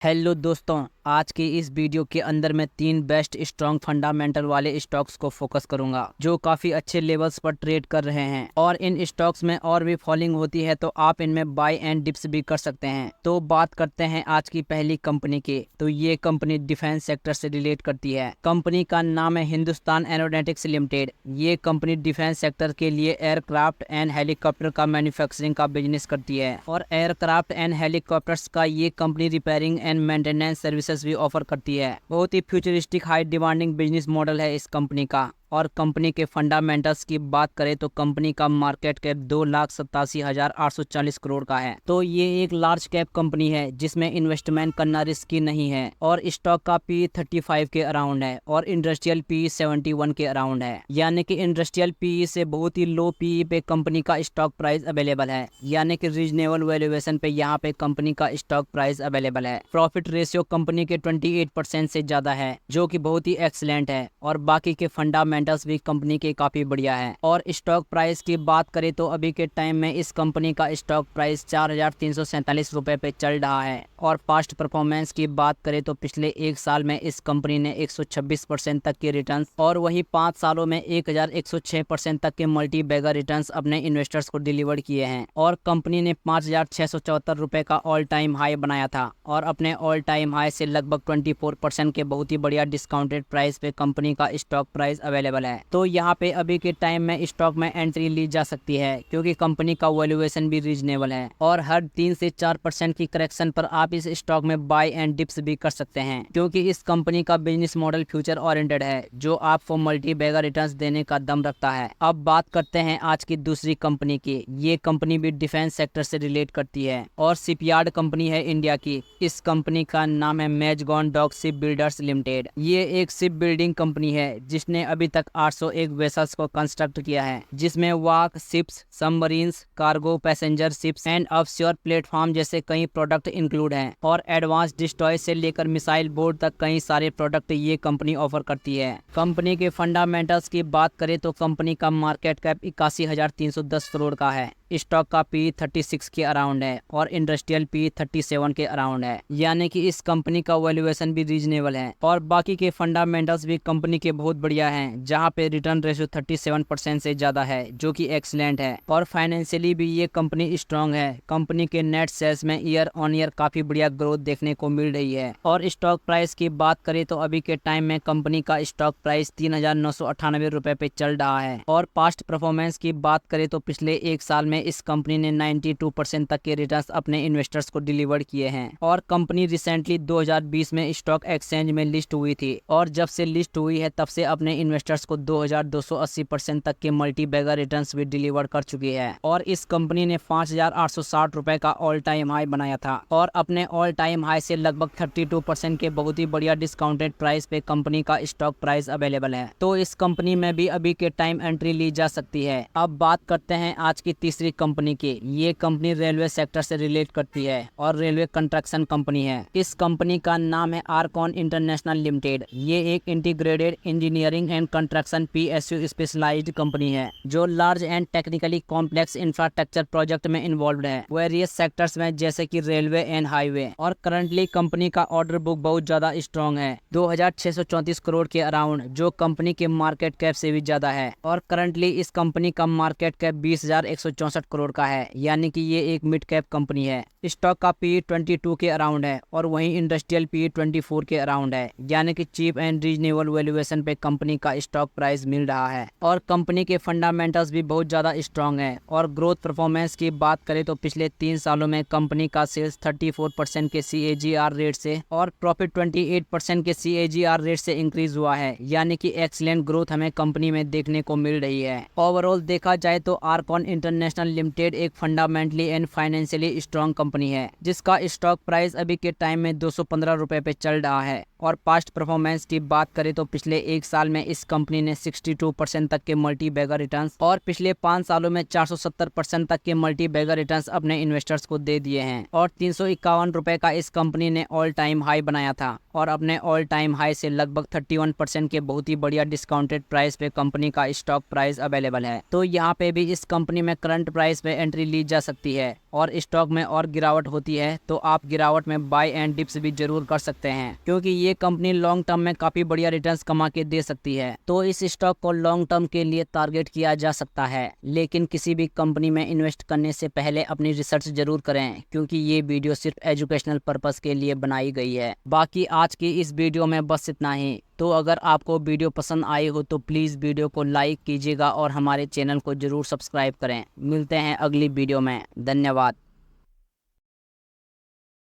Hello दोस्तों, आज के इस वीडियो के अंदर मैं 3 बेस्ट स्ट्रॉन्ग फंडामेंटल वाले स्टॉक्स को फोकस करूंगा जो काफी अच्छे लेवल्स पर ट्रेड कर रहे हैं और इन स्टॉक्स में और भी फॉलिंग होती है तो आप इनमें बाय एंड डिप्स भी कर सकते हैं। तो बात करते हैं आज की पहली कंपनी की। तो ये कंपनी डिफेंस सेक्टर से रिलेट करती है। कंपनी का नाम है हिंदुस्तान एरोनॉटिक्स लिमिटेड। ये कंपनी डिफेंस सेक्टर के लिए एयरक्राफ्ट एंड हेलीकॉप्टर का मैन्युफैक्चरिंग का बिजनेस करती है और एयरक्राफ्ट एंड हेलीकॉप्टर्स का ये company repairing and maintenance services भी ऑफर करती है। बहुत ही futuristic high demanding business model है इस कंपनी का। और कंपनी के फंडामेंटल्स की बात करें तो कंपनी का मार्केट कैप 2,87,840 करोड़ का है। तो ये एक लार्ज कैप कंपनी है जिसमें इन्वेस्टमेंट करना रिस्की नहीं है और स्टॉक का पी 35 के अराउंड है और इंडस्ट्रियल पी 71 के अराउंड है। यानी कि इंडस्ट्रियल पी से बहुत ही लो पी पे कंपनी का स्टॉक प्राइस अवेलेबल है, यानी कि रीजनेबल वैल्यूएशन पे यहाँ पे कंपनी का स्टॉक प्राइस अवेलेबल है। प्रॉफिट रेशियो कंपनी के 28% से ज्यादा है जो कि बहुत ही एक्सीलेंट है और बाकी के फंडामेंटल्स भी कंपनी के काफी बढ़िया है। और स्टॉक प्राइस की बात करें तो अभी के टाइम में इस कंपनी का स्टॉक प्राइस 4,347 रुपए पे चल रहा है। और पास्ट परफॉर्मेंस की बात करें तो पिछले एक साल में इस कंपनी ने 126% तक के रिटर्न्स और वही 5 सालों में 1,106% तक के मल्टी बैगर रिटर्न्स अपने इन्वेस्टर्स को डिलीवर किए हैं। और कंपनी ने 5,674 रुपए का ऑल टाइम हाई बनाया था और अपने ऑल टाइम हाई से लगभग 24% के बहुत ही बढ़िया डिस्काउंटेड प्राइस पे कंपनी का स्टॉक प्राइस अवेलेबल है। तो यहाँ पे अभी के टाइम में स्टॉक में एंट्री ली जा सकती है क्योंकि कंपनी का वैल्यूएशन भी रीजनेबल है और हर 3 से 4% की करेक्शन पर आप इस स्टॉक में बाय एंड डिप्स भी कर सकते हैं क्योंकि इस कंपनी का बिजनेस मॉडल फ्यूचर ओरिएंटेड है जो आपको मल्टी बैगर रिटर्न्स देने का दम रखता है। अब बात करते हैं आज की दूसरी कंपनी की। ये कंपनी भी डिफेंस सेक्टर से रिलेट करती है और शिपयार्ड कंपनी है इंडिया की। इस कंपनी का नाम है मैजगॉन डॉक शिप बिल्डर्स लिमिटेड। ये एक शिप बिल्डिंग कंपनी है जिसने अभी तक 801 वेसल्स को कंस्ट्रक्ट किया है जिसमें warships, submarines, cargo, passenger ships and offshore platform जैसे कई प्रोडक्ट इंक्लूड हैं। और एडवांस डिस्ट्रॉय से लेकर मिसाइल बोर्ड तक कई सारे प्रोडक्ट ये कंपनी ऑफर करती है। कंपनी के फंडामेंटल्स की बात करें तो कंपनी का मार्केट कैप 81,310 करोड़ का है। स्टॉक का पी 36 के अराउंड है और इंडस्ट्रियल पी 37 के अराउंड है, यानी कि इस कंपनी का वैल्यूएशन भी रीजनेबल है। और बाकी के फंडामेंटल्स भी कंपनी के बहुत बढ़िया हैं जहां पे रिटर्न रेशियो 37% से ज्यादा है जो कि एक्सीलेंट है। और फाइनेंशियली भी ये कंपनी स्ट्रांग है। कंपनी के नेट सेल्स में ईयर ऑन ईयर काफी बढ़िया ग्रोथ देखने को मिल रही है। और स्टॉक प्राइस की बात करें तो अभी के टाइम में कंपनी का स्टॉक प्राइस 3,998 रुपए पे चल रहा है। और पास्ट परफॉर्मेंस की बात करें तो पिछले एक साल में इस कंपनी ने 92% तक के रिटर्न्स अपने इन्वेस्टर्स को डिलीवर किए हैं। और कंपनी रिसेंटली 2020 में स्टॉक एक्सचेंज में लिस्ट हुई थी और जब से लिस्ट हुई है तब से अपने इन्वेस्टर्स को 2,280% तक के मल्टी बैगर रिटर्न्स भी डिलीवर कर चुकी है। और इस कंपनी ने 5,860 रुपए का ऑल टाइम हाई बनाया था और अपने ऑल टाइम हाई से लगभग 32% के बहुत ही बढ़िया डिस्काउंटेड प्राइस पे कंपनी का स्टॉक प्राइस अवेलेबल है। तो इस कंपनी में भी अभी के टाइम एंट्री ली जा सकती है। अब बात करते हैं आज की तीसरी कंपनी की। ये कंपनी रेलवे सेक्टर से रिलेट करती है और रेलवे कंस्ट्रक्शन कंपनी है। इस कंपनी का नाम है आर्कॉन इंटरनेशनल लिमिटेड। ये एक integrated engineering and construction PSU specialised company है जो large and technically complex infrastructure project में इन्वॉल्व है वेरियस सेक्टर्स में जैसे कि रेलवे एंड हाईवे। और करंटली कंपनी का ऑर्डर बुक बहुत ज्यादा स्ट्रॉन्ग है, 2,634 करोड़ के अराउंड, जो कंपनी के मार्केट कैप से भी ज्यादा है। और करंटली इस कंपनी का मार्केट कैप 20,164 करोड़ का है, यानी कि ये एक मिड कैप कंपनी है। स्टॉक का पी 22 के अराउंड है और वहीं इंडस्ट्रियल पी 24 के अराउंड है, यानी कि चीप एंड रीजनेबल वैल्यूएशन पे कंपनी का स्टॉक प्राइस मिल रहा है। और कंपनी के फंडामेंटल्स भी बहुत ज्यादा स्ट्रॉन्ग है। और ग्रोथ परफॉर्मेंस की बात करें तो पिछले 3 सालों में कंपनी का सेल्स 34% के CAGR रेट से और प्रॉफिट 28% के CAGR रेट से इंक्रीज हुआ है, यानी कि एक्सीलेंट ग्रोथ हमें कंपनी में देखने को मिल रही है। ओवरऑल देखा जाए तो आर्कॉन इंटरनेशनल लिमिटेड एक fundamentally and financially strong company है जिसका स्टॉक प्राइस अभी के टाइम में 215 रुपए पे चल रहा है और पास्ट परफॉर्मेंस की बात करें तो पिछले एक साल में इस कंपनी ने 62% तक के मल्टी बैगर रिटर्न्स और पिछले 5 सालों में 470% तक के मल्टी बैगर रिटर्न्स अपने इन्वेस्टर्स को दे दिए हैं। और 351 रुपए का इस कंपनी ने ऑल टाइम हाई बनाया था और अपने ऑल टाइम हाई से लगभग 31% के बहुत ही बढ़िया डिस्काउंटेड प्राइस पे कंपनी का स्टॉक प्राइस अवेलेबल है। तो यहाँ पे भी इस कंपनी में करंट प्राइस पे एंट्री ली जा सकती है और स्टॉक में और गिरावट होती है तो आप गिरावट में बाय एंड डिप्स भी जरूर कर सकते हैं, क्योंकि ये कंपनी लॉन्ग टर्म में काफी बढ़िया रिटर्न्स कमा के दे सकती है। तो इस स्टॉक को लॉन्ग टर्म के लिए टारगेट किया जा सकता है, लेकिन किसी भी कंपनी में इन्वेस्ट करने से पहले अपनी रिसर्च जरूर करें, क्योंकि ये वीडियो सिर्फ एजुकेशनल पर्पस के लिए बनाई गई है। बाकी आज की इस वीडियो में बस इतना ही। तो अगर आपको वीडियो पसंद आई हो तो प्लीज़ वीडियो को लाइक कीजिएगा और हमारे चैनल को जरूर सब्सक्राइब करें। मिलते हैं अगली वीडियो में। धन्यवाद।